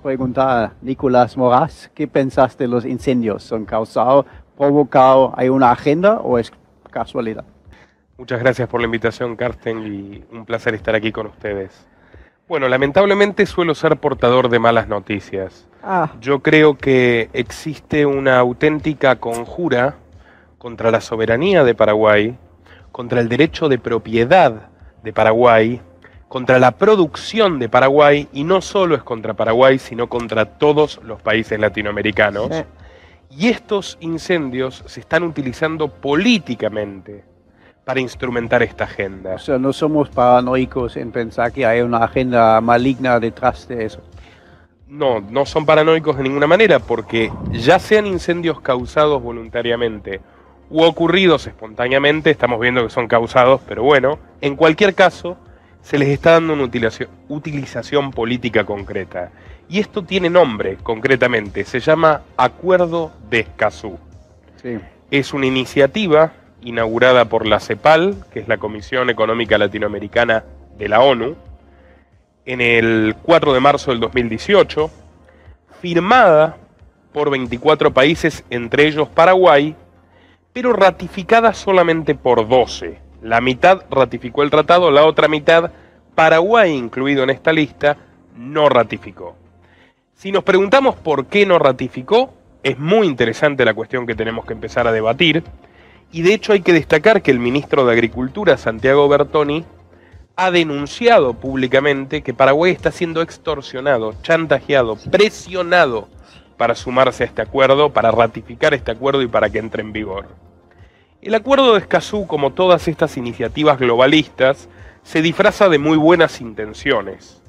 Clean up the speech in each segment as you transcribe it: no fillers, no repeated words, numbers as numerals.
preguntar a Nicolás Moraz, ¿qué pensás de los incendios? ¿Son causados, provocados, hay una agenda o es casualidad? Muchas gracias por la invitación, Carsten, y un placer estar aquí con ustedes. Bueno, lamentablemente suelo ser portador de malas noticias. Yo creo que existe una auténtica conjura contra la soberanía de Paraguay, contra el derecho de propiedad de Paraguay, contra la producción de Paraguay, y no solo es contra Paraguay, sino contra todos los países latinoamericanos. Sí. Y estos incendios se están utilizando políticamente para instrumentar esta agenda. O sea, no somos paranoicos en pensar que hay una agenda maligna detrás de eso. No, no son paranoicos de ninguna manera, porque ya sean incendios causados voluntariamente u ocurridos espontáneamente, estamos viendo que son causados, pero bueno, en cualquier caso, se les está dando una utilización política concreta. Y esto tiene nombre, concretamente, se llama Acuerdo de Escazú. Sí. Es una iniciativa inaugurada por la CEPAL, que es la Comisión Económica Latinoamericana de la ONU, en el 4 de marzo del 2018, firmada por 24 países, entre ellos Paraguay, pero ratificada solamente por 12. La mitad ratificó el tratado, la otra mitad, Paraguay incluido en esta lista, no ratificó. Si nos preguntamos por qué no ratificó, es muy interesante la cuestión que tenemos que empezar a debatir, y de hecho hay que destacar que el ministro de Agricultura, Santiago Bertoni, ha denunciado públicamente que Paraguay está siendo extorsionado, chantajeado, presionado para sumarse a este acuerdo, para ratificar este acuerdo y para que entre en vigor. El Acuerdo de Escazú, como todas estas iniciativas globalistas, se disfraza de muy buenas intenciones.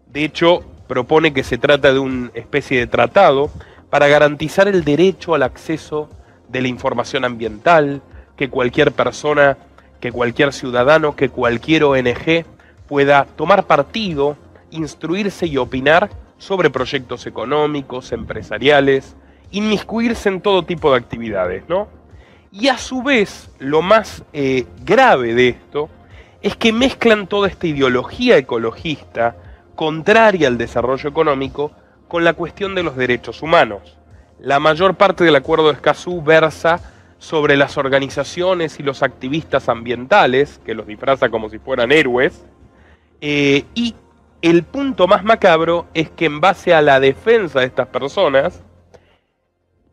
De hecho, propone que se trata de una especie de tratado para garantizar el derecho al acceso de la información ambiental, que cualquier persona, que cualquier ciudadano, que cualquier ONG pueda tomar partido, instruirse y opinar sobre proyectos económicos, empresariales, inmiscuirse en todo tipo de actividades, ¿no? Y a su vez, lo más grave de esto es que mezclan toda esta ideología ecologista, contraria al desarrollo económico, con la cuestión de los derechos humanos. La mayor parte del Acuerdo de Escazú versa sobre las organizaciones y los activistas ambientales, que los disfraza como si fueran héroes, y el punto más macabro es que en base a la defensa de estas personas,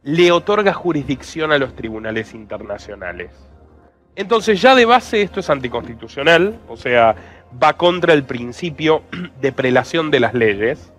le otorga jurisdicción a los tribunales internacionales. Entonces ya de base esto es anticonstitucional, o sea, va contra el principio de prelación de las leyes.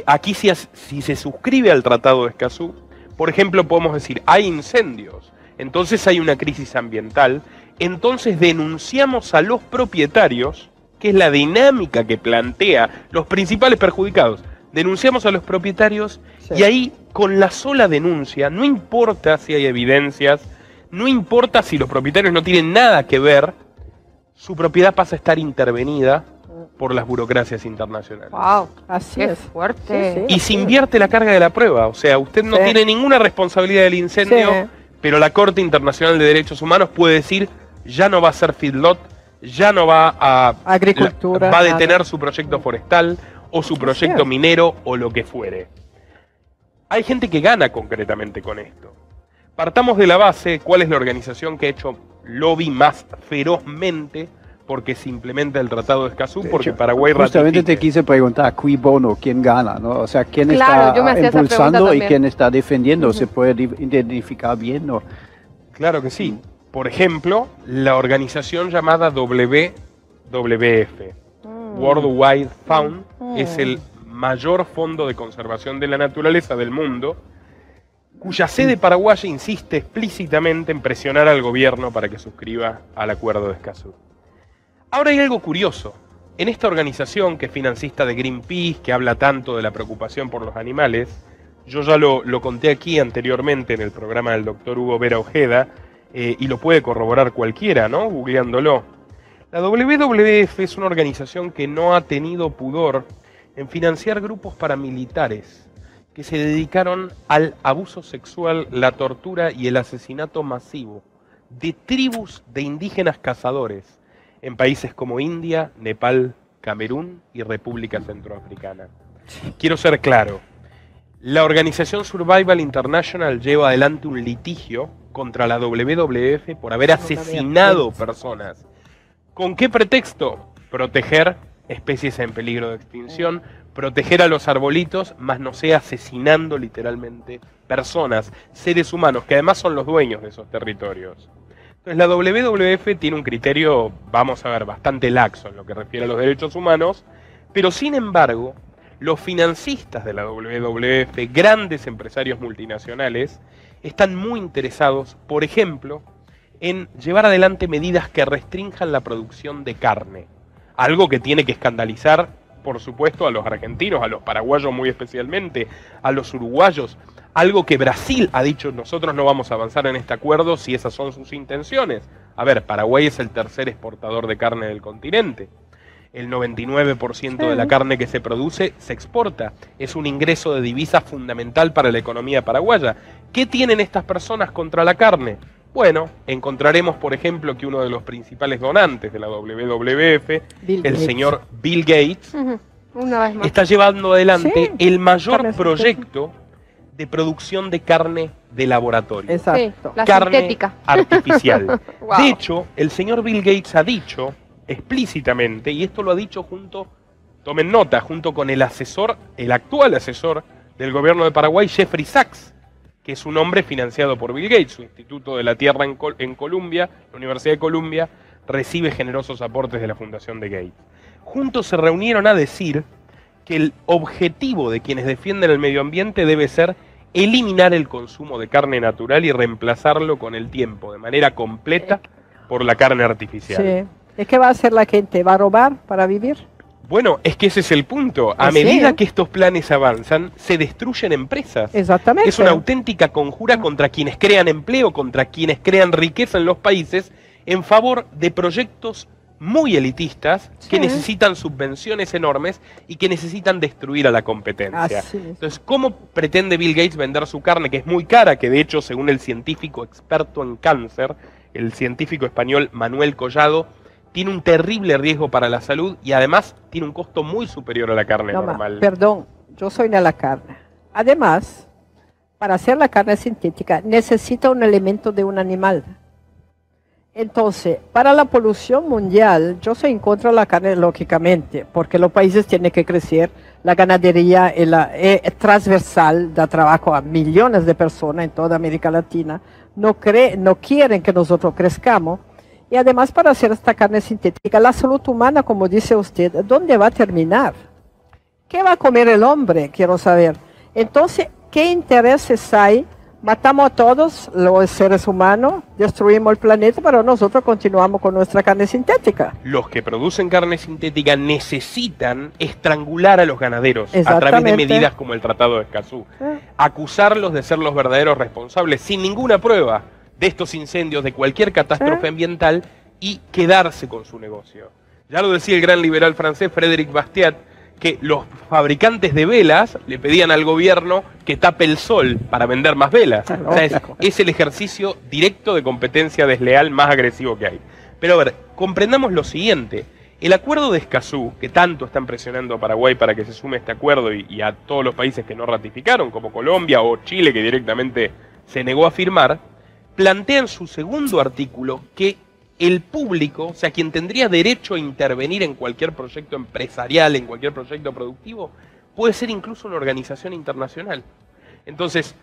Aquí si se suscribe al Tratado de Escazú, por ejemplo, podemos decir, hay incendios, entonces hay una crisis ambiental, entonces denunciamos a los propietarios, que es la dinámica que plantea los principales perjudicados. Denunciamos a los propietarios, sí. Y ahí, con la sola denuncia, no importa si hay evidencias, no importa si los propietarios no tienen nada que ver, su propiedad pasa a estar intervenida por las burocracias internacionales. ¡Wow! Así es fuerte. Sí, sí, y se invierte la carga de la prueba. O sea, usted no tiene ninguna responsabilidad del incendio, pero la Corte Internacional de Derechos Humanos puede decir, ya no va a ser feedlot, ya no va a... Agricultura. Va a detener su proyecto forestal, o su proyecto minero, o lo que fuere. Hay gente que gana concretamente con esto. Partamos de la base, ¿cuál es la organización que ha hecho lobby más ferozmente porque se implementa el Tratado de Escazú? Porque Paraguay justamente te quise preguntar, cui bono, ¿quién gana? ¿No? O sea, ¿quién está impulsando y quién está defendiendo? ¿Se puede identificar bien? ¿No? Claro que sí. Por ejemplo, la organización llamada WWF, World Wide Fund, es el mayor fondo de conservación de la naturaleza del mundo, cuya sede paraguaya insiste explícitamente en presionar al gobierno para que suscriba al Acuerdo de Escazú. Ahora hay algo curioso. En esta organización, que es financista de Greenpeace, que habla tanto de la preocupación por los animales, yo ya lo conté aquí anteriormente en el programa del doctor Hugo Vera Ojeda, y lo puede corroborar cualquiera, ¿no? Googleándolo. La WWF es una organización que no ha tenido pudor en financiar grupos paramilitares que se dedicaron al abuso sexual, la tortura y el asesinato masivo de tribus de indígenas cazadores en países como India, Nepal, Camerún y República Centroafricana. Quiero ser claro. La organización Survival International lleva adelante un litigio contra la WWF por haber asesinado personas. ¿Con qué pretexto? Proteger especies en peligro de extinción, proteger a los arbolitos, más no sea asesinando literalmente personas, seres humanos, que además son los dueños de esos territorios. Entonces la WWF tiene un criterio, vamos a ver, bastante laxo en lo que refiere a los derechos humanos, pero sin embargo, los financistas de la WWF, grandes empresarios multinacionales, están muy interesados, por ejemplo, en llevar adelante medidas que restrinjan la producción de carne. Algo que tiene que escandalizar, por supuesto, a los argentinos, a los paraguayos muy especialmente, a los uruguayos. Algo que Brasil ha dicho, nosotros no vamos a avanzar en este acuerdo si esas son sus intenciones. A ver, Paraguay es el tercer exportador de carne del continente. El 99% de la carne que se produce se exporta. Es un ingreso de divisa fundamental para la economía paraguaya. ¿Qué tienen estas personas contra la carne? Bueno, encontraremos, por ejemplo, que uno de los principales donantes de la WWF, señor Bill Gates, una vez más, está llevando adelante el mayor proyecto de producción de carne de laboratorio. Exacto. La carne sintética artificial. Wow. De hecho, el señor Bill Gates ha dicho explícitamente, y esto lo ha dicho tomen nota, junto con el actual asesor del gobierno de Paraguay, Jeffrey Sachs, que es un hombre financiado por Bill Gates. Su Instituto de la Tierra en Columbia, la Universidad de Columbia, recibe generosos aportes de la fundación de Gates. Juntos se reunieron a decir que el objetivo de quienes defienden el medio ambiente debe ser eliminar el consumo de carne natural y reemplazarlo con el tiempo, de manera completa, por la carne artificial. Sí. ¿Y qué va a hacer la gente? ¿Va a robar para vivir? Bueno, es que ese es el punto. A medida que estos planes avanzan, se destruyen empresas. Exactamente. Es una auténtica conjura contra quienes crean empleo, contra quienes crean riqueza en los países, en favor de proyectos muy elitistas que necesitan subvenciones enormes y que necesitan destruir a la competencia. Entonces, ¿cómo pretende Bill Gates vender su carne, que es muy cara, que de hecho, según el científico experto en cáncer, el científico español Manuel Collado, tiene un terrible riesgo para la salud y además tiene un costo muy superior a la carne normal? Perdón, yo soy de la carne. Además, para hacer la carne sintética necesita un elemento de un animal. Entonces, para la polución mundial, yo soy en contra de la carne, lógicamente, porque los países tienen que crecer, la ganadería es transversal, da trabajo a millones de personas en toda América Latina, no quieren que nosotros crezcamos. Y además, para hacer esta carne sintética, la salud humana, como dice usted, ¿dónde va a terminar? ¿Qué va a comer el hombre? Quiero saber. Entonces, ¿qué intereses hay? Matamos a todos los seres humanos, destruimos el planeta, pero nosotros continuamos con nuestra carne sintética. Los que producen carne sintética necesitan estrangular a los ganaderos a través de medidas como el Tratado de Escazú. Acusarlos de ser los verdaderos responsables, sin ninguna prueba, de estos incendios, de cualquier catástrofe ambiental, y quedarse con su negocio. Ya lo decía el gran liberal francés Frédéric Bastiat, que los fabricantes de velas le pedían al gobierno que tape el sol para vender más velas. O sea, es el ejercicio directo de competencia desleal más agresivo que hay. Pero a ver, comprendamos lo siguiente. El acuerdo de Escazú, que tanto están presionando a Paraguay para que se sume a este acuerdo y a todos los países que no ratificaron, como Colombia o Chile, que directamente se negó a firmar, plantea en su segundo artículo que el público, o sea, quien tendría derecho a intervenir en cualquier proyecto empresarial, en cualquier proyecto productivo, puede ser incluso una organización internacional. Entonces,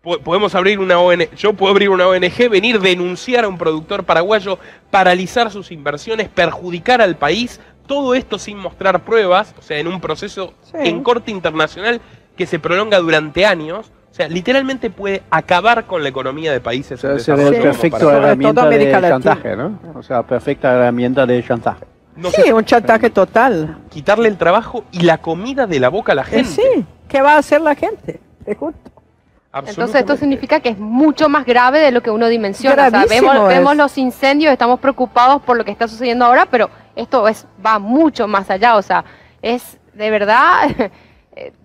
podemos abrir una ONG, yo puedo abrir una ONG, venir, denunciar a un productor paraguayo, paralizar sus inversiones, perjudicar al país, todo esto sin mostrar pruebas, o sea, en un proceso en corte internacional que se prolonga durante años. O sea, literalmente puede acabar con la economía de países. O sea, es perfecta herramienta de chantaje, ¿no? O sea, perfecta herramienta de chantaje. Un chantaje total. Quitarle el trabajo y la comida de la boca a la gente. ¿Qué va a hacer la gente? Entonces esto significa que es mucho más grave de lo que uno dimensiona. O sea, vemos los incendios, estamos preocupados por lo que está sucediendo ahora, pero esto va mucho más allá. O sea, es de verdad...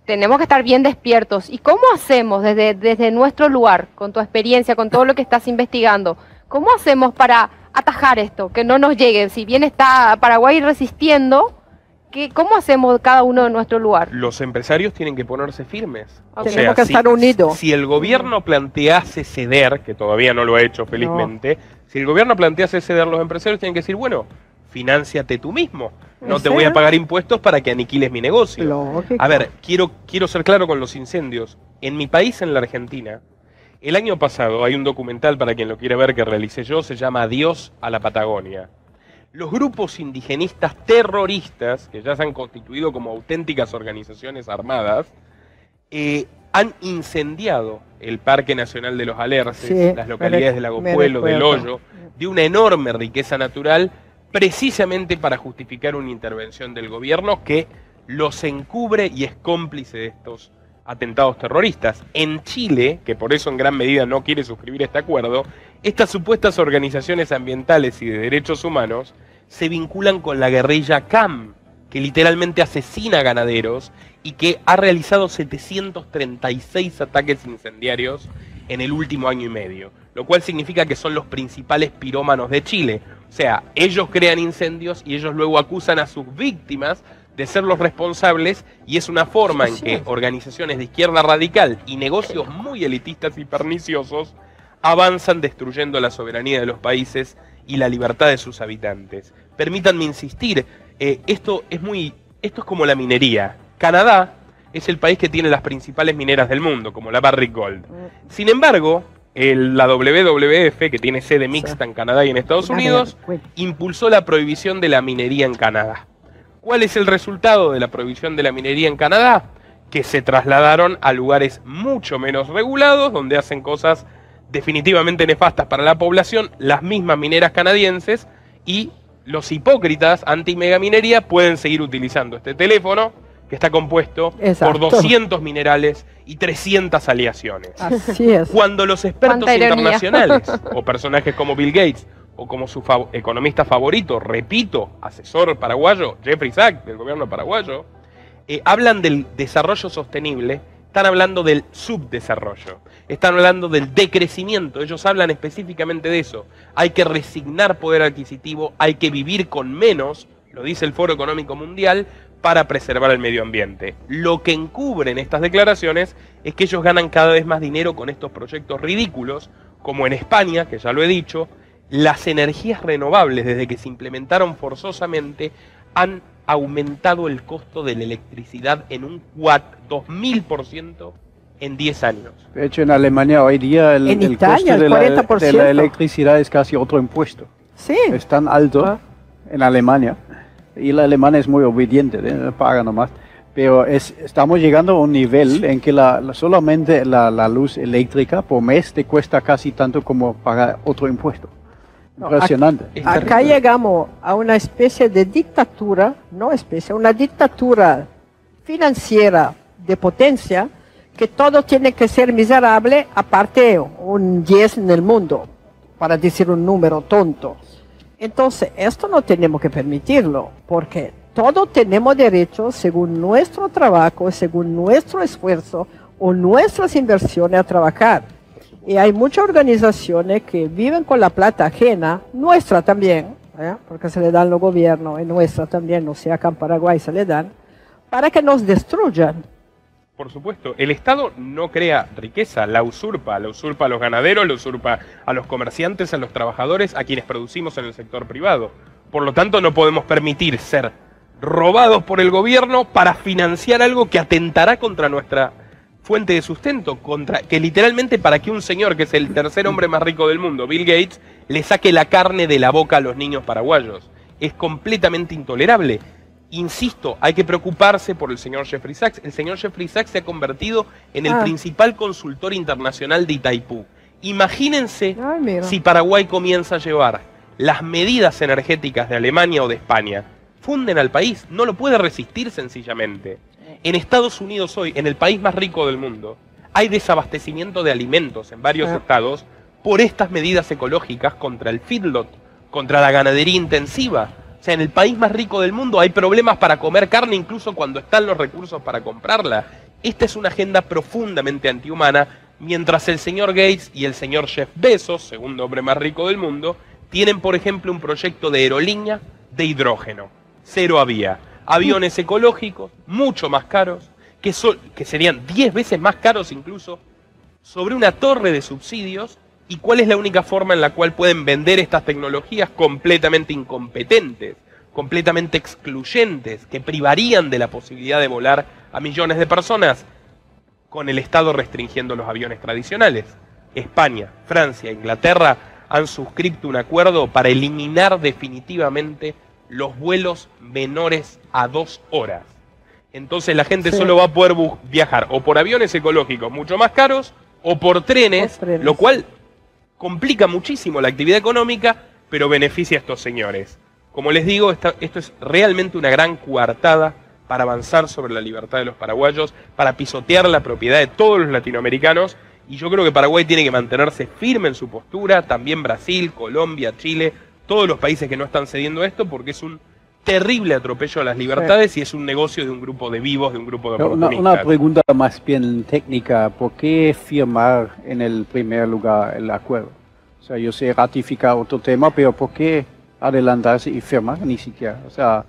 tenemos que estar bien despiertos. ¿Y cómo hacemos desde nuestro lugar, con tu experiencia, con todo lo que estás investigando, cómo hacemos para atajar esto, que no nos llegue? Si bien está Paraguay resistiendo, ¿Cómo hacemos cada uno en nuestro lugar? Los empresarios tienen que ponerse firmes. Okay. Tenemos que estar unidos. Si el gobierno plantease ceder, que todavía no lo ha hecho felizmente, si el gobierno plantease ceder, los empresarios tienen que decir, bueno, finánciate tú mismo. No te voy a pagar impuestos para que aniquiles mi negocio. Lógico. A ver, quiero ser claro con los incendios. En mi país, en la Argentina, el año pasado hay un documental, para quien lo quiera ver, que realicé yo, se llama Adiós a la Patagonia. Los grupos indigenistas terroristas, que ya se han constituido como auténticas organizaciones armadas, han incendiado el Parque Nacional de los Alerces, las localidades de Lago Puelo, del Hoyo, de una enorme riqueza natural, precisamente para justificar una intervención del gobierno que los encubre y es cómplice de estos atentados terroristas. En Chile, que por eso en gran medida no quiere suscribir este acuerdo, estas supuestas organizaciones ambientales y de derechos humanos se vinculan con la guerrilla CAM, que literalmente asesina ganaderos y que ha realizado 736 ataques incendiarios en el último año y medio, lo cual significa que son los principales pirómanos de Chile. O sea, ellos crean incendios y ellos luego acusan a sus víctimas de ser los responsables, y es una forma en que organizaciones de izquierda radical y negocios muy elitistas y perniciosos avanzan destruyendo la soberanía de los países y la libertad de sus habitantes. Permítanme insistir, esto es como la minería. Canadá es el país que tiene las principales mineras del mundo, como la Barrick Gold. Sin embargo, la WWF, que tiene sede mixta en Canadá y en Estados Unidos, impulsó la prohibición de la minería en Canadá. ¿Cuál es el resultado de la prohibición de la minería en Canadá? Que se trasladaron a lugares mucho menos regulados, donde hacen cosas definitivamente nefastas para la población, las mismas mineras canadienses, y los hipócritas anti-megaminería pueden seguir utilizando este teléfono, que está compuesto por 200 minerales y 300 aleaciones. Así es. Cuando los expertos internacionales, o personajes como Bill Gates, o como su economista favorito, repito, asesor paraguayo, Jeffrey Sachs, del gobierno paraguayo, hablan del desarrollo sostenible, están hablando del subdesarrollo, están hablando del decrecimiento, ellos hablan específicamente de eso. Hay que resignar poder adquisitivo, hay que vivir con menos, lo dice el Foro Económico Mundial, para preservar el medio ambiente. Lo que encubren estas declaraciones es que ellos ganan cada vez más dinero con estos proyectos ridículos, como en España, que ya lo he dicho. Las energías renovables, desde que se implementaron forzosamente, han aumentado el costo de la electricidad en un 2000% en 10 años. De hecho, en Alemania hoy día el Italia, costo de la electricidad es casi otro impuesto. Sí. Es tan alto en Alemania, y la alemana es muy obediente, paga nomás. Pero estamos llegando a un nivel en que solamente la luz eléctrica por mes te cuesta casi tanto como pagar otro impuesto. Impresionante. Acá llegamos a una especie de dictadura, una dictadura financiera de potencia, que todo tiene que ser miserable, aparte un 10 en el mundo, para decir un número tonto. Entonces, esto no tenemos que permitirlo, porque todos tenemos derecho, según nuestro trabajo, según nuestro esfuerzo o nuestras inversiones, a trabajar. Y hay muchas organizaciones que viven con la plata ajena, nuestra también, porque se le dan los gobiernos, y nuestra también, no sé, acá en Paraguay se le dan, para que nos destruyan. Por supuesto, el Estado no crea riqueza, la usurpa a los ganaderos, la usurpa a los comerciantes, a los trabajadores, a quienes producimos en el sector privado. Por lo tanto, no podemos permitir ser robados por el gobierno para financiar algo que atentará contra nuestra fuente de sustento, que literalmente para que un señor que es el tercer hombre más rico del mundo, Bill Gates, le saque la carne de la boca a los niños paraguayos. Es completamente intolerable. Insisto, hay que preocuparse por el señor Jeffrey Sachs. El señor Jeffrey Sachs se ha convertido en el principal consultor internacional de Itaipú. Imagínense si Paraguay comienza a llevar las medidas energéticas de Alemania o de España. Funden al país, no lo puede resistir sencillamente. En Estados Unidos hoy, en el país más rico del mundo, hay desabastecimiento de alimentos en varios estados por estas medidas ecológicas contra el feedlot, contra la ganadería intensiva. O sea, en el país más rico del mundo hay problemas para comer carne incluso cuando están los recursos para comprarla. Esta es una agenda profundamente antihumana, mientras el señor Gates y el señor Jeff Bezos, segundo hombre más rico del mundo, tienen, por ejemplo, un proyecto de aerolínea de hidrógeno. Cero había. aviones ecológicos, mucho más caros, que serían 10 veces más caros incluso, sobre una torre de subsidios. ¿Y cuál es la única forma en la cual pueden vender estas tecnologías? Completamente incompetentes, completamente excluyentes, que privarían de la posibilidad de volar a millones de personas, con el Estado restringiendo los aviones tradicionales. España, Francia, Inglaterra han suscrito un acuerdo para eliminar definitivamente los vuelos menores a 2 horas. Entonces la gente solo va a poder viajar o por aviones ecológicos mucho más caros o por trenes, lo cual complica muchísimo la actividad económica, pero beneficia a estos señores. Como les digo, esto es realmente una gran coartada para avanzar sobre la libertad de los paraguayos, para pisotear la propiedad de todos los latinoamericanos, y yo creo que Paraguay tiene que mantenerse firme en su postura, también Brasil, Colombia, Chile, todos los países que no están cediendo esto, porque es un terrible atropello a las libertades y es un negocio de un grupo de vivos, de un grupo de oportunistas. Una pregunta más bien técnica, ¿por qué firmar en el primer lugar el acuerdo? O sea, yo sé ratificar otro tema, pero ¿por qué adelantarse y firmar ni siquiera? O sea,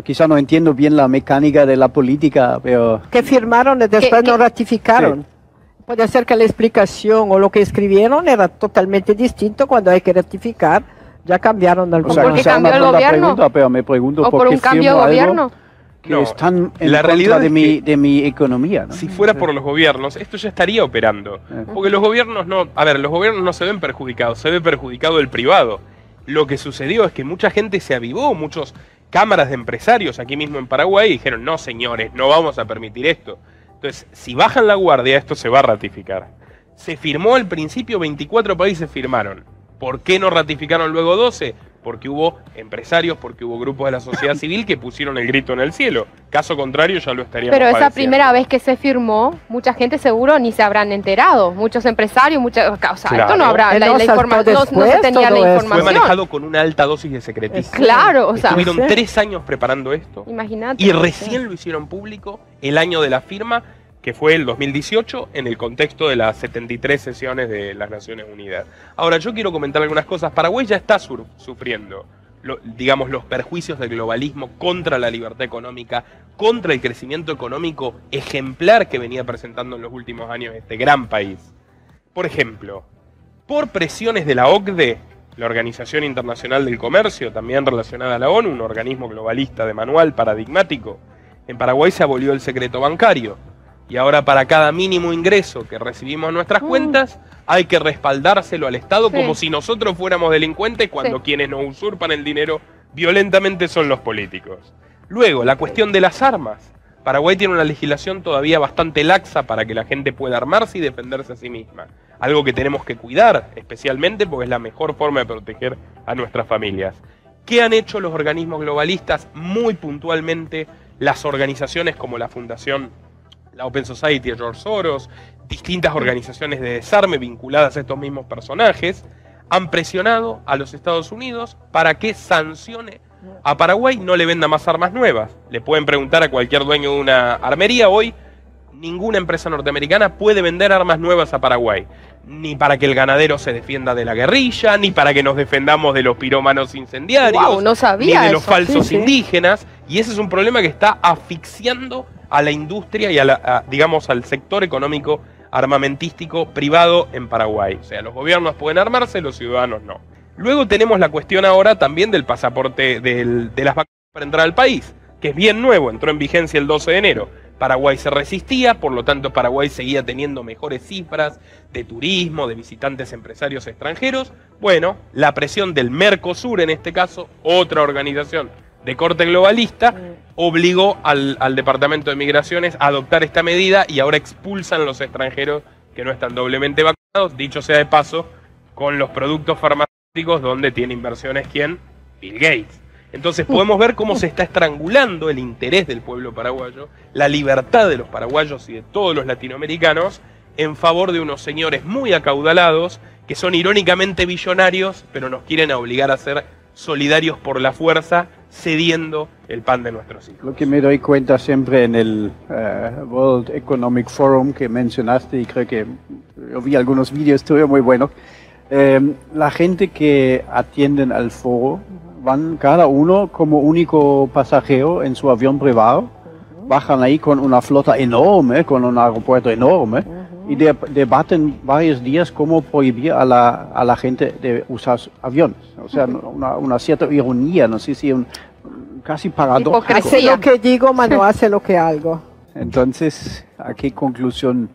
quizá no entiendo bien la mecánica de la política, pero... Que firmaron y después no ratificaron. Sí. Puede ser que la explicación o lo que escribieron era totalmente distinto cuando hay que ratificar. Ya cambiaron el gobierno. ¿Porque cambió el gobierno? Pregunta, pero me pregunto ¿O por un cambio de gobierno? Que están en la realidad de mi economía, ¿no? Si fuera por los gobiernos, esto ya estaría operando. Porque los gobiernos no... A ver, los gobiernos no se ven perjudicados, se ve perjudicado el privado. Lo que sucedió es que mucha gente se avivó, muchos cámaras de empresarios aquí mismo en Paraguay dijeron, no señores, no vamos a permitir esto. Entonces, si bajan la guardia, esto se va a ratificar. Se firmó al principio, 24 países firmaron. ¿Por qué no ratificaron luego 12? Porque hubo empresarios, porque hubo grupos de la sociedad civil que pusieron el grito en el cielo. Caso contrario, ya lo estaríamos Pero esa padeciendo. Primera vez que se firmó, mucha gente seguro ni se habrán enterado. Muchos empresarios, o sea, claro. Esto no habrá, la información, no se tenía la información. Fue manejado con una alta dosis de secretismo. Claro, o sea. Estuvieron 3 años preparando esto. Imagínate. Y recién lo hicieron público el año de la firma, que fue el 2018, en el contexto de las 73 sesiones de las Naciones Unidas. Ahora, yo quiero comentar algunas cosas. Paraguay ya está sufriendo, digamos, los perjuicios del globalismo contra la libertad económica, contra el crecimiento económico ejemplar que venía presentando en los últimos años este gran país. Por ejemplo, por presiones de la OCDE, la Organización Internacional del Comercio, también relacionada a la ONU, un organismo globalista de manual paradigmático, en Paraguay se abolió el secreto bancario. Y ahora para cada mínimo ingreso que recibimos en nuestras cuentas, hay que respaldárselo al Estado como si nosotros fuéramos delincuentes cuando quienes nos usurpan el dinero violentamente son los políticos. Luego, la cuestión de las armas. Paraguay tiene una legislación todavía bastante laxa para que la gente pueda armarse y defenderse a sí misma. Algo que tenemos que cuidar, especialmente porque es la mejor forma de proteger a nuestras familias. ¿Qué han hecho los organismos globalistas? Muy puntualmente, las organizaciones como la Fundación la Open Society de George Soros, distintas organizaciones de desarme vinculadas a estos mismos personajes, han presionado a los Estados Unidos para que sancione a Paraguay, no le venda más armas nuevas. Le pueden preguntar a cualquier dueño de una armería hoy, ninguna empresa norteamericana puede vender armas nuevas a Paraguay. Ni para que el ganadero se defienda de la guerrilla, ni para que nos defendamos de los pirómanos incendiarios, no sabía ni de los falsos indígenas. Y ese es un problema que está asfixiando a la industria y digamos, al sector económico armamentístico privado en Paraguay. O sea, los gobiernos pueden armarse, los ciudadanos no. Luego tenemos la cuestión ahora también del pasaporte de las vacunas para entrar al país, que es bien nuevo, entró en vigencia el 12 de enero. Paraguay se resistía, por lo tanto Paraguay seguía teniendo mejores cifras de turismo, de visitantes empresarios extranjeros. Bueno, la presión del Mercosur, en este caso, otra organización de corte globalista, obligó al Departamento de Migraciones a adoptar esta medida y ahora expulsan los extranjeros que no están doblemente vacunados, dicho sea de paso, con los productos farmacéuticos donde tiene inversiones, ¿quién? Bill Gates. Entonces podemos ver cómo se está estrangulando el interés del pueblo paraguayo, la libertad de los paraguayos y de todos los latinoamericanos en favor de unos señores muy acaudalados que son irónicamente billonarios, pero nos quieren obligar a ser solidarios por la fuerza, cediendo el pan de nuestros hijos. Lo que me doy cuenta siempre en el World Economic Forum que mencionaste, y creo que yo vi algunos vídeos tuyos muy buenos, la gente que atienden al foro van cada uno como único pasajero en su avión privado, bajan ahí con una flota enorme, con un aeropuerto enorme, y debaten varios días cómo prohibir a la gente de usar aviones. O sea, una cierta ironía, no sé si casi paradójico. Hace lo que digo, no hace lo que hago. Entonces, ¿a qué conclusión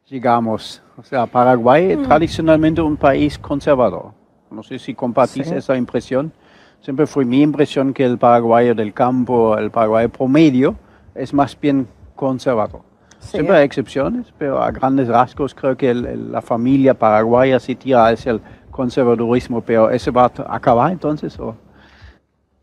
llegamos? O sea, Paraguay es tradicionalmente un país conservador. No sé si compartís esa impresión. Siempre fue mi impresión que el paraguayo del campo, el paraguayo promedio, es más bien conservador. Siempre hay excepciones, pero a grandes rasgos creo que la familia paraguaya sí tira hacia el conservadurismo, pero ¿eso va a acabar entonces? ¿O?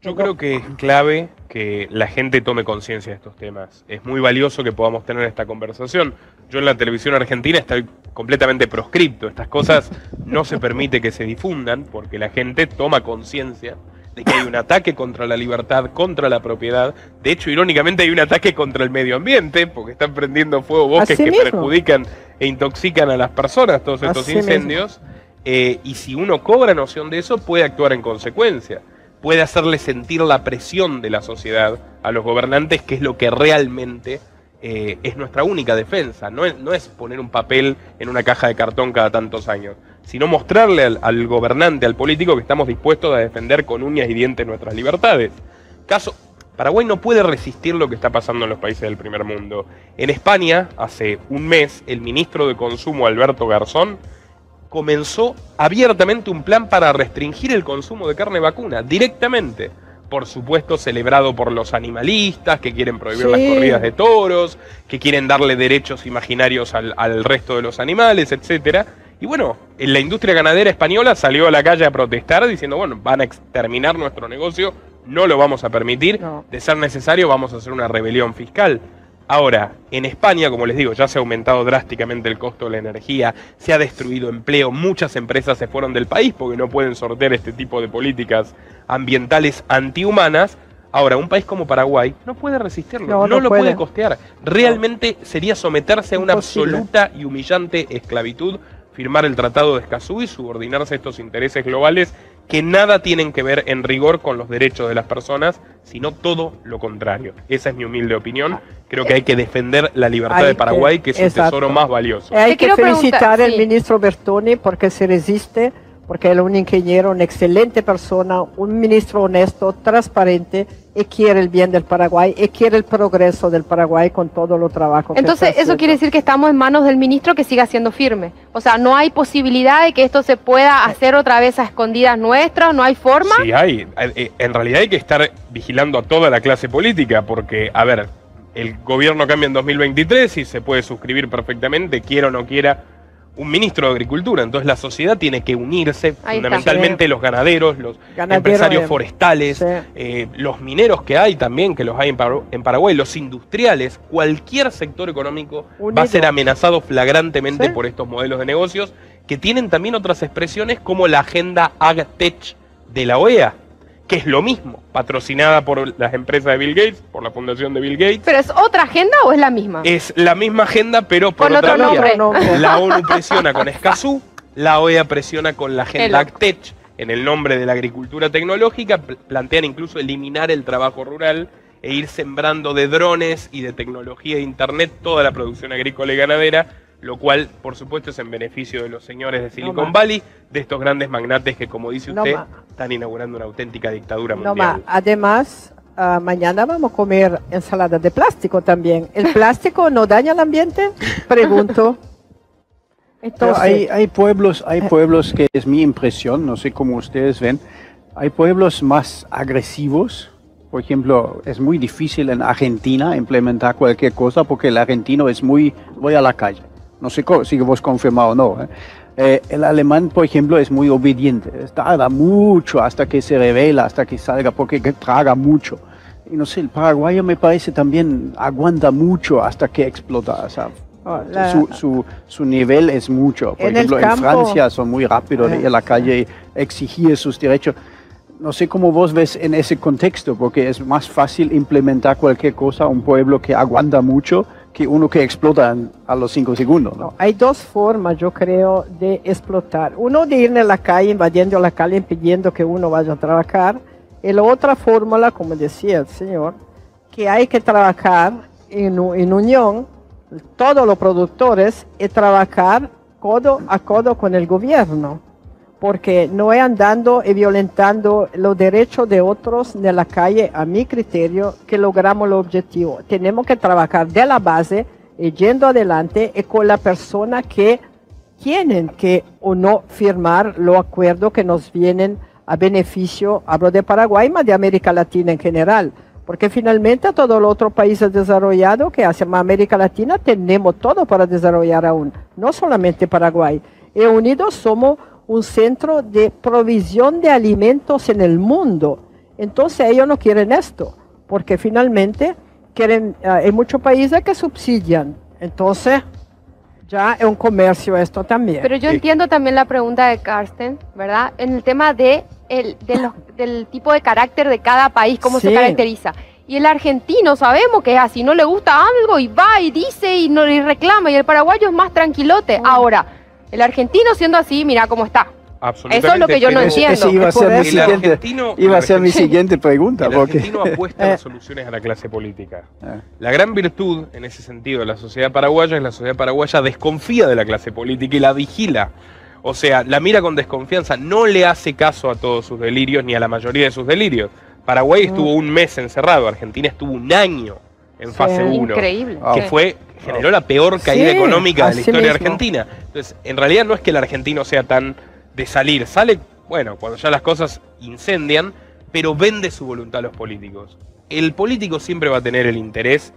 Yo creo que es clave que la gente tome conciencia de estos temas. Es muy valioso que podamos tener esta conversación. Yo en la televisión argentina estoy completamente proscripto. Estas cosas no se permite que se difundan porque la gente toma conciencia de que hay un ataque contra la libertad, contra la propiedad. De hecho, irónicamente hay un ataque contra el medio ambiente porque están prendiendo fuego bosques que perjudican e intoxican a las personas, todos estos incendios. Y si uno cobra noción de eso, puede actuar en consecuencia. Puede hacerle sentir la presión de la sociedad a los gobernantes, que es lo que realmente es nuestra única defensa. No es poner un papel en una caja de cartón cada tantos años, sino mostrarle al gobernante, al político, que estamos dispuestos a defender con uñas y dientes nuestras libertades. Paraguay no puede resistir lo que está pasando en los países del primer mundo. En España, hace un mes, el ministro de Consumo, Alberto Garzón, comenzó abiertamente un plan para restringir el consumo de carne vacuna, directamente. Por supuesto, celebrado por los animalistas, que quieren prohibir las corridas de toros, que quieren darle derechos imaginarios al resto de los animales, etcétera. Y bueno, la industria ganadera española salió a la calle a protestar diciendo, bueno, van a exterminar nuestro negocio, no lo vamos a permitir, de ser necesario vamos a hacer una rebelión fiscal. Ahora, en España, como les digo, ya se ha aumentado drásticamente el costo de la energía, se ha destruido empleo, muchas empresas se fueron del país porque no pueden sortear este tipo de políticas ambientales antihumanas. Ahora, un país como Paraguay no puede resistirlo, no lo puede costear. Realmente sería someterse a una absoluta y humillante esclavitud, firmar el Tratado de Escazú y subordinarse a estos intereses globales que nada tienen que ver en rigor con los derechos de las personas, sino todo lo contrario. Esa es mi humilde opinión. Creo que hay que defender la libertad de Paraguay, que es el tesoro más valioso. Hay que felicitar al ministro Bertoni porque se resiste, porque él es un ingeniero, una excelente persona, un ministro honesto, transparente, y quiere el bien del Paraguay, y quiere el progreso del Paraguay con todo lo trabajo que está haciendo. Entonces, eso quiere decir que estamos en manos del ministro que siga siendo firme. O sea, no hay posibilidad de que esto se pueda hacer otra vez a escondidas nuestras, no hay forma. Sí hay. En realidad hay que estar vigilando a toda la clase política, porque, a ver, el gobierno cambia en 2023 y se puede suscribir perfectamente, quiera o no quiera, un ministro de Agricultura. Entonces la sociedad tiene que unirse, fundamentalmente los ganaderos, los empresarios forestales, los mineros que hay también, que los hay en Paraguay, los industriales, cualquier sector económico va a ser amenazado flagrantemente por estos modelos de negocios, que tienen también otras expresiones como la agenda AgTech de la OEA, que es lo mismo, patrocinada por las empresas de Bill Gates, por la fundación de Bill Gates. ¿Pero es otra agenda o es la misma? Es la misma agenda, pero por otra vía. La ONU presiona con Escazú, la OEA presiona con la agenda AgTech, en el nombre de la agricultura tecnológica, plantean incluso eliminar el trabajo rural e ir sembrando de drones y de tecnología de internet toda la producción agrícola y ganadera, lo cual, por supuesto, es en beneficio de los señores de Silicon Valley, de estos grandes magnates que, como dice usted, están inaugurando una auténtica dictadura mundial. Además, mañana vamos a comer ensalada de plástico también. ¿El plástico no daña el ambiente? Pregunto. Entonces, hay pueblos que es mi impresión, no sé cómo ustedes ven, hay pueblos más agresivos. Por ejemplo, es muy difícil en Argentina implementar cualquier cosa porque el argentino es muy, voy a la calle. No sé si vos confirmado o no. El alemán, por ejemplo, es muy obediente. Tarda mucho hasta que se revela, hasta que salga, porque traga mucho. Y no sé, el paraguayo me parece también aguanta mucho hasta que explota. O sea, su nivel es mucho. Por ejemplo, en Francia son muy rápidos de ir a la calle y exigir sus derechos. No sé cómo vos ves en ese contexto, porque es más fácil implementar cualquier cosa a un pueblo que aguanta mucho que uno que explota a los 5 segundos, ¿no? Hay dos formas, yo creo, de explotar. Uno de ir en la calle, invadiendo la calle, impidiendo que uno vaya a trabajar, Y la otra fórmula, como decía el señor, que hay que trabajar en unión, todos los productores, y trabajar codo a codo con el gobierno, porque no es andando y violentando los derechos de otros de la calle, a mi criterio, que logramos el objetivo. Tenemos que trabajar de la base y yendo adelante y con la persona que tienen que o no firmar los acuerdos que nos vienen a beneficio, hablo de Paraguay, pero de América Latina en general. Porque finalmente todos los otros países desarrollados que hacen América Latina tenemos todo para desarrollar aún, no solamente Paraguay. Y unidos somos un centro de provisión de alimentos en el mundo. Entonces ellos no quieren esto, porque finalmente quieren, hay muchos países que subsidian. Entonces ya es un comercio esto también. Pero yo entiendo también la pregunta de Carsten, ¿verdad? En el tema del tipo de carácter de cada país, cómo se caracteriza. Y el argentino sabemos que es así, no le gusta algo y va y dice y no le reclama, y el paraguayo es más tranquilote. Ahora, el argentino siendo así, mira cómo está. Absolutamente. Eso es lo que yo no entiendo. Ese iba a ser mi siguiente pregunta. El argentino apuesta a las soluciones a la clase política. La gran virtud, en ese sentido, de la sociedad paraguaya es la sociedad paraguaya desconfía de la clase política y la vigila. O sea, la mira con desconfianza, no le hace caso a todos sus delirios ni a la mayoría de sus delirios. Paraguay estuvo un mes encerrado, Argentina estuvo un año en fase 1. Increíble. Que generó la peor caída económica de la historia argentina. Entonces, en realidad no es que el argentino sea tan de salir. Sale, bueno, cuando ya las cosas incendian, pero vende su voluntad a los políticos. El político siempre va a tener el interés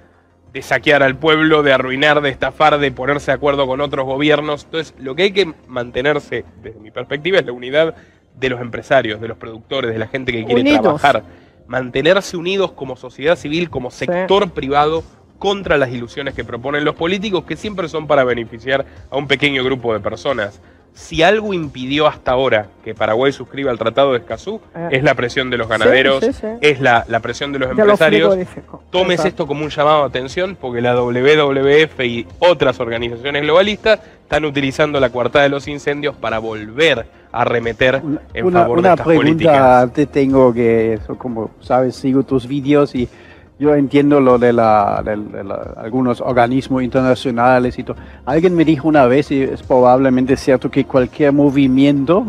de saquear al pueblo, de arruinar, de estafar, de ponerse de acuerdo con otros gobiernos. Entonces, lo que hay que mantenerse, desde mi perspectiva, es la unidad de los empresarios, de los productores, de la gente que quiere trabajar. Mantenerse unidos como sociedad civil, como sector privado, contra las ilusiones que proponen los políticos, que siempre son para beneficiar a un pequeño grupo de personas. Si algo impidió hasta ahora que Paraguay suscriba el Tratado de Escazú, es la presión de los ganaderos, es la presión de los empresarios. Tomes esto como un llamado de atención, porque la WWF y otras organizaciones globalistas están utilizando la coartada de los incendios para volver a arremeter en favor de estas políticas. Una pregunta te tengo, que como sabes, sigo tus vídeos y yo entiendo lo de algunos organismos internacionales y todo. Alguien me dijo una vez, y es probablemente cierto, que cualquier movimiento,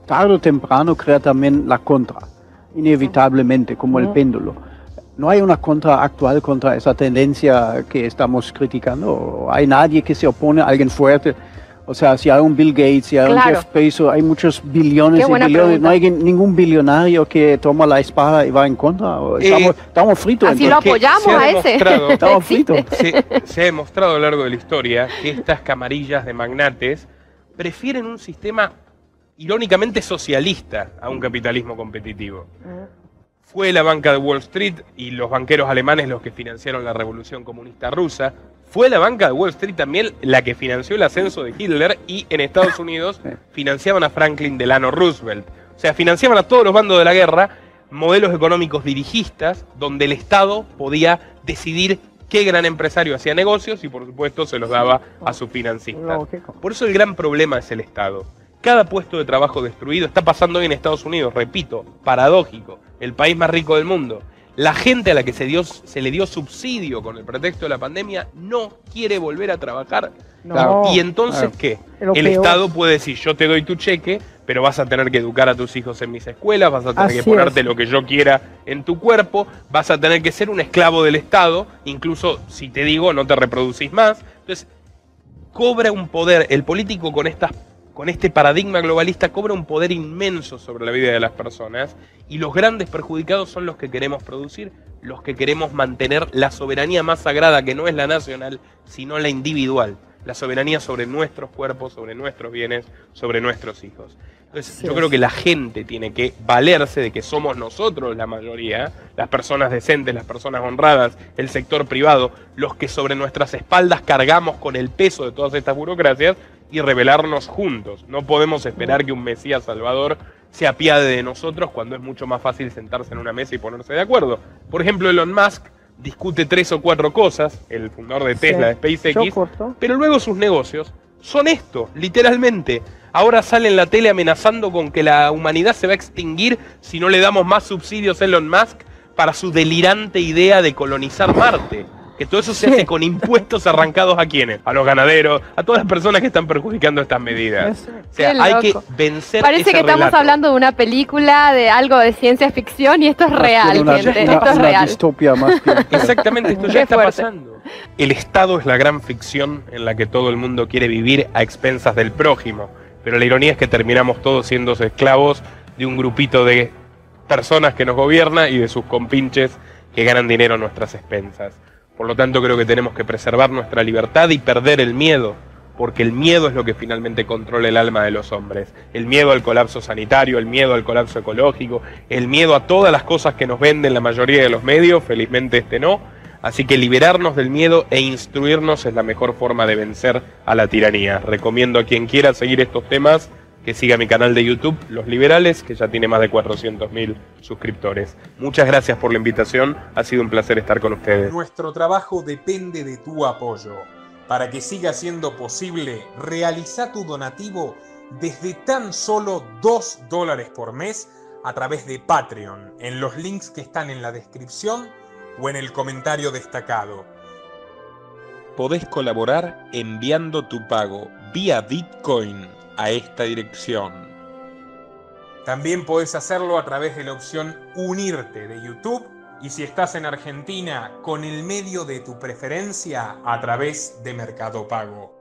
tarde o temprano, crea también la contra, inevitablemente, como el péndulo. ¿No hay una contra actual contra esa tendencia que estamos criticando? ¿Hay nadie que se opone, alguien fuerte? O sea, si hay un Bill Gates, si hay un Jeff Bezos, hay muchos billones y billones. No hay ningún billonario que toma la espada y va en contra. Estamos fritos. Así lo apoyamos a ese. Estamos fritos. Se ha demostrado a lo largo de la historia que estas camarillas de magnates prefieren un sistema irónicamente socialista a un capitalismo competitivo. Fue la banca de Wall Street y los banqueros alemanes los que financiaron la revolución comunista rusa. Fue la banca de Wall Street también la que financió el ascenso de Hitler, y en Estados Unidos financiaban a Franklin Delano Roosevelt. O sea, financiaban a todos los bandos de la guerra, modelos económicos dirigistas, donde el Estado podía decidir qué gran empresario hacía negocios y por supuesto se los daba a sus financistas. Por eso el gran problema es el Estado. Cada puesto de trabajo destruido está pasando hoy en Estados Unidos, repito, paradójico, el país más rico del mundo. La gente a la que se le dio subsidio con el pretexto de la pandemia no quiere volver a trabajar. ¿Y entonces qué? El Estado puede decir, yo te doy tu cheque, pero vas a tener que educar a tus hijos en mis escuelas, vas a tener que ponerte lo que yo quiera en tu cuerpo, vas a tener que ser un esclavo del Estado, incluso si te digo no te reproducís más. Entonces, cobra un poder, el político con este paradigma globalista cobra un poder inmenso sobre la vida de las personas, y los grandes perjudicados son los que queremos producir, los que queremos mantener la soberanía más sagrada, que no es la nacional, sino la individual, la soberanía sobre nuestros cuerpos, sobre nuestros bienes, sobre nuestros hijos. Entonces, yo creo que la gente tiene que valerse de que somos nosotros la mayoría, las personas decentes, las personas honradas, el sector privado, los que sobre nuestras espaldas cargamos con el peso de todas estas burocracias, y rebelarnos juntos. No podemos esperar que un Mesías Salvador se apiade de nosotros cuando es mucho más fácil sentarse en una mesa y ponerse de acuerdo. Por ejemplo, Elon Musk discute 3 o 4 cosas, el fundador de Tesla, de SpaceX, pero luego sus negocios son esto, literalmente. Ahora sale en la tele amenazando con que la humanidad se va a extinguir si no le damos más subsidios a Elon Musk para su delirante idea de colonizar Marte. Que todo eso se hace con impuestos arrancados ¿a quiénes? A los ganaderos, a todas las personas que están perjudicando estas medidas. O sea, hay que vencer Parece que estamos hablando de una película, de algo de ciencia ficción, y esto es real, gente. Esto es real. Distopia más que... Exactamente, esto ya está pasando. El Estado es la gran ficción en la que todo el mundo quiere vivir a expensas del prójimo. Pero la ironía es que terminamos todos siendo esclavos de un grupito de personas que nos gobierna y de sus compinches que ganan dinero a nuestras expensas. Por lo tanto, creo que tenemos que preservar nuestra libertad y perder el miedo, porque el miedo es lo que finalmente controla el alma de los hombres. El miedo al colapso sanitario, el miedo al colapso ecológico, el miedo a todas las cosas que nos venden la mayoría de los medios, felizmente no. Así que liberarnos del miedo e instruirnos es la mejor forma de vencer a la tiranía. Recomiendo a quien quiera seguir estos temas que siga mi canal de YouTube, Los Liberales, que ya tiene más de 400.000 suscriptores. Muchas gracias por la invitación, ha sido un placer estar con ustedes. Nuestro trabajo depende de tu apoyo. Para que siga siendo posible, realiza tu donativo desde tan solo $2 por mes a través de Patreon, en los links que están en la descripción o en el comentario destacado. Podés colaborar enviando tu pago vía Bitcoin a esta dirección. También podés hacerlo a través de la opción Unirte de YouTube, y si estás en Argentina, con el medio de tu preferencia a través de Mercado Pago.